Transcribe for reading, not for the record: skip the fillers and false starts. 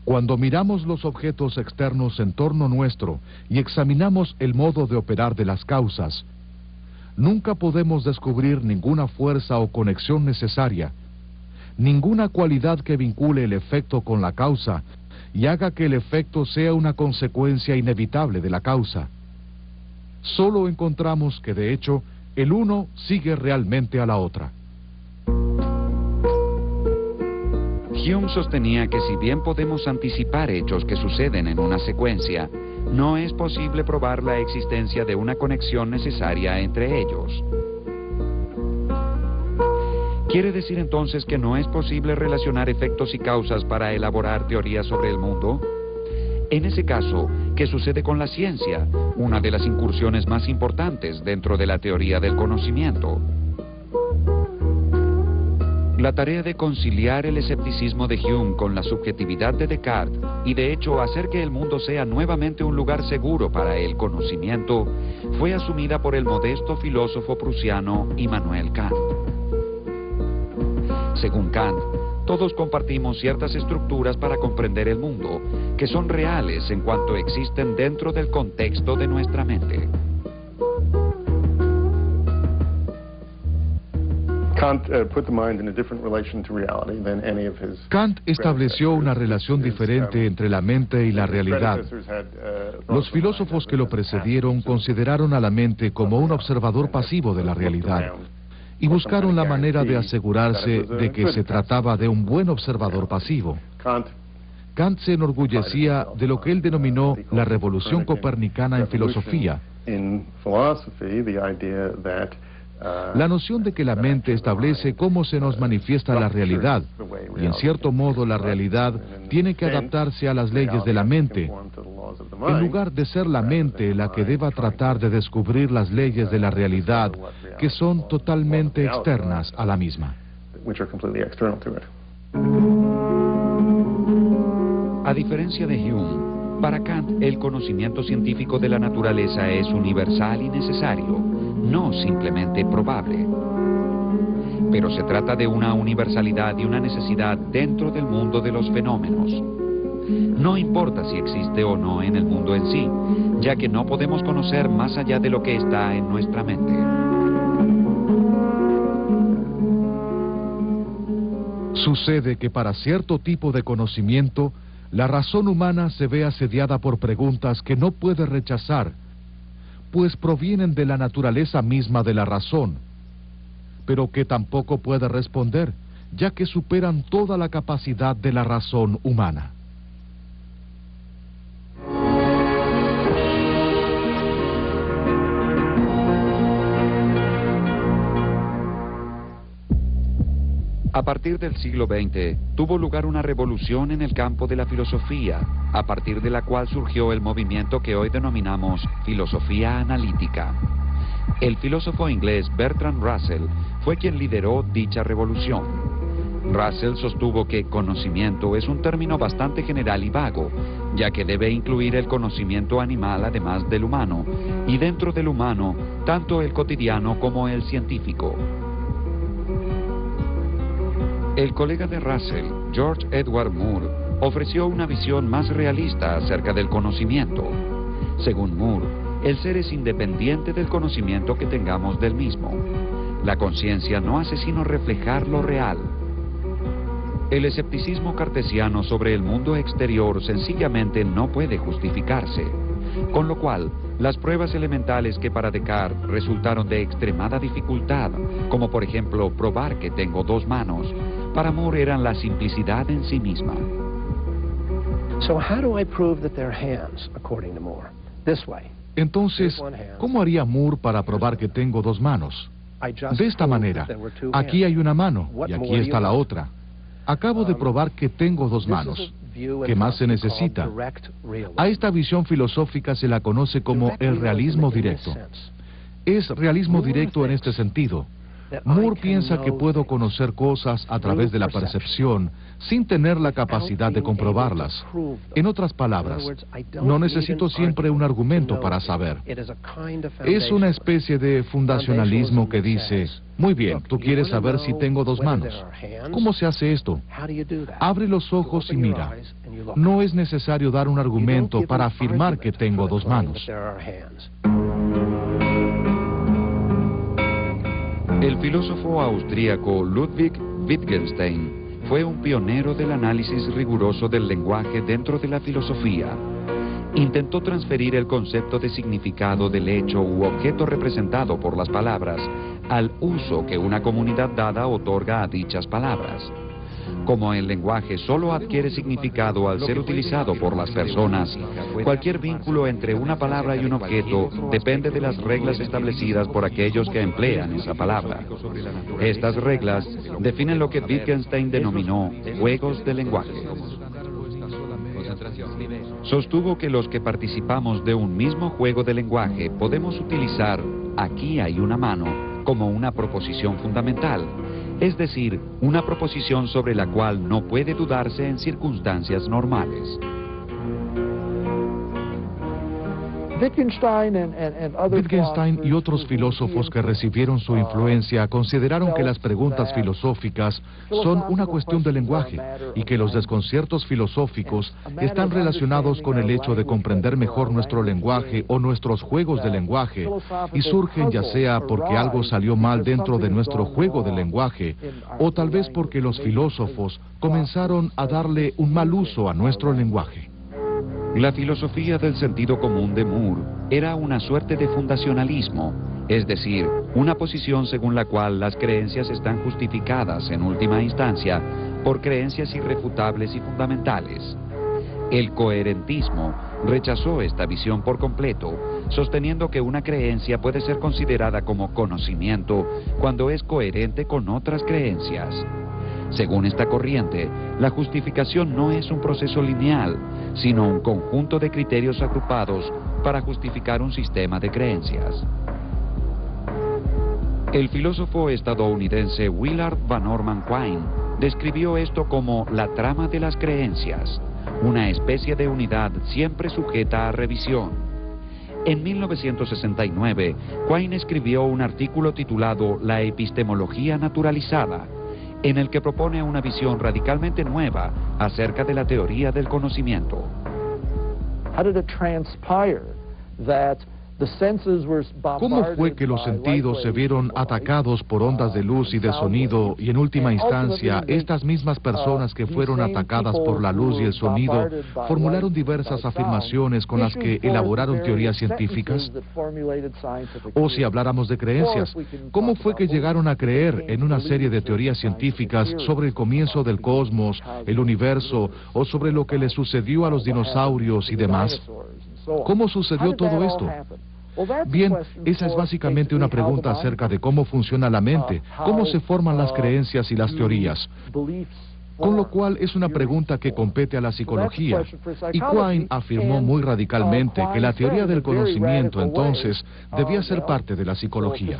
Cuando miramos los objetos externos en torno nuestro y examinamos el modo de operar de las causas, nunca podemos descubrir ninguna fuerza o conexión necesaria, ninguna cualidad que vincule el efecto con la causa y haga que el efecto sea una consecuencia inevitable de la causa. Solo encontramos que, de hecho, el uno sigue realmente a la otra. Hume sostenía que si bien podemos anticipar hechos que suceden en una secuencia, no es posible probar la existencia de una conexión necesaria entre ellos. ¿Quiere decir entonces que no es posible relacionar efectos y causas para elaborar teorías sobre el mundo? En ese caso, ¿qué sucede con la ciencia, una de las incursiones más importantes dentro de la teoría del conocimiento? La tarea de conciliar el escepticismo de Hume con la subjetividad de Descartes y de hecho hacer que el mundo sea nuevamente un lugar seguro para el conocimiento fue asumida por el modesto filósofo prusiano Immanuel Kant. Según Kant, todos compartimos ciertas estructuras para comprender el mundo, que son reales en cuanto existen dentro del contexto de nuestra mente. Kant estableció una relación diferente entre la mente y la realidad. Los filósofos que lo precedieron consideraron a la mente como un observador pasivo de la realidad y buscaron la manera de asegurarse de que se trataba de un buen observador pasivo. Kant se enorgullecía de lo que él denominó la revolución copernicana en filosofía. La noción de que la mente establece cómo se nos manifiesta la realidad, y en cierto modo la realidad tiene que adaptarse a las leyes de la mente, en lugar de ser la mente la que deba tratar de descubrir las leyes de la realidad, que son totalmente externas a la misma. A diferencia de Hume, para Kant el conocimiento científico de la naturaleza es universal y necesario, no simplemente probable. Pero se trata de una universalidad y una necesidad dentro del mundo de los fenómenos. No importa si existe o no en el mundo en sí, ya que no podemos conocer más allá de lo que está en nuestra mente. Sucede que para cierto tipo de conocimiento, la razón humana se ve asediada por preguntas que no puede rechazar, pues provienen de la naturaleza misma de la razón, pero que tampoco puede responder, ya que superan toda la capacidad de la razón humana. A partir del siglo XX, tuvo lugar una revolución en el campo de la filosofía, a partir de la cual surgió el movimiento que hoy denominamos filosofía analítica. El filósofo inglés Bertrand Russell fue quien lideró dicha revolución. Russell sostuvo que conocimiento es un término bastante general y vago, ya que debe incluir el conocimiento animal además del humano, y dentro del humano, tanto el cotidiano como el científico. El colega de Russell, George Edward Moore, ofreció una visión más realista acerca del conocimiento. Según Moore, el ser es independiente del conocimiento que tengamos del mismo. La conciencia no hace sino reflejar lo real. El escepticismo cartesiano sobre el mundo exterior sencillamente no puede justificarse, con lo cual las pruebas elementales que para Descartes resultaron de extremada dificultad, como por ejemplo probar que tengo dos manos, para Moore eran la simplicidad en sí misma. Entonces, ¿cómo haría Moore para probar que tengo dos manos? De esta manera, aquí hay una mano y aquí está la otra. Acabo de probar que tengo dos manos. ¿Qué más se necesita? A esta visión filosófica se la conoce como el realismo directo. Es realismo directo en este sentido. Moore piensa que puedo conocer cosas a través de la percepción sin tener la capacidad de comprobarlas. En otras palabras, no necesito siempre un argumento para saber. Es una especie de fundacionalismo que dice, muy bien, tú quieres saber si tengo dos manos. ¿Cómo se hace esto? Abre los ojos y mira. no es necesario dar un argumento para afirmar que tengo dos manos. El filósofo austríaco Ludwig Wittgenstein fue un pionero del análisis riguroso del lenguaje dentro de la filosofía. Intentó transferir el concepto de significado del hecho u objeto representado por las palabras al uso que una comunidad dada otorga a dichas palabras. Como el lenguaje solo adquiere significado al ser utilizado por las personas, cualquier vínculo entre una palabra y un objeto depende de las reglas establecidas por aquellos que emplean esa palabra. Estas reglas definen lo que Wittgenstein denominó juegos de lenguaje. Sostuvo que los que participamos de un mismo juego de lenguaje podemos utilizar "aquí hay una mano" como una proposición fundamental, es decir, una proposición sobre la cual no puede dudarse en circunstancias normales. Wittgenstein y otros filósofos que recibieron su influencia consideraron que las preguntas filosóficas son una cuestión de lenguaje y que los desconciertos filosóficos están relacionados con el hecho de comprender mejor nuestro lenguaje o nuestros juegos de lenguaje, y surgen ya sea porque algo salió mal dentro de nuestro juego de lenguaje o tal vez porque los filósofos comenzaron a darle un mal uso a nuestro lenguaje. La filosofía del sentido común de Moore era una suerte de fundacionalismo, es decir, una posición según la cual las creencias están justificadas en última instancia por creencias irrefutables y fundamentales. El coherentismo rechazó esta visión por completo, sosteniendo que una creencia puede ser considerada como conocimiento cuando es coherente con otras creencias. Según esta corriente, la justificación no es un proceso lineal, sino un conjunto de criterios agrupados para justificar un sistema de creencias. El filósofo estadounidense Willard Van Orman Quine describió esto como la trama de las creencias, una especie de unidad siempre sujeta a revisión. En 1969, Quine escribió un artículo titulado La epistemología naturalizada, en el que propone una visión radicalmente nueva acerca de la teoría del conocimiento. ¿Cómo fue que los sentidos se vieron atacados por ondas de luz y de sonido y en última instancia estas mismas personas que fueron atacadas por la luz y el sonido formularon diversas afirmaciones con las que elaboraron teorías científicas? O si habláramos de creencias, ¿cómo fue que llegaron a creer en una serie de teorías científicas sobre el comienzo del cosmos, el universo o sobre lo que le sucedió a los dinosaurios y demás? ¿Cómo sucedió todo esto? Bien, esa es básicamente una pregunta acerca de cómo funciona la mente, cómo se forman las creencias y las teorías, con lo cual es una pregunta que compete a la psicología. Y Quine afirmó muy radicalmente que la teoría del conocimiento entonces debía ser parte de la psicología.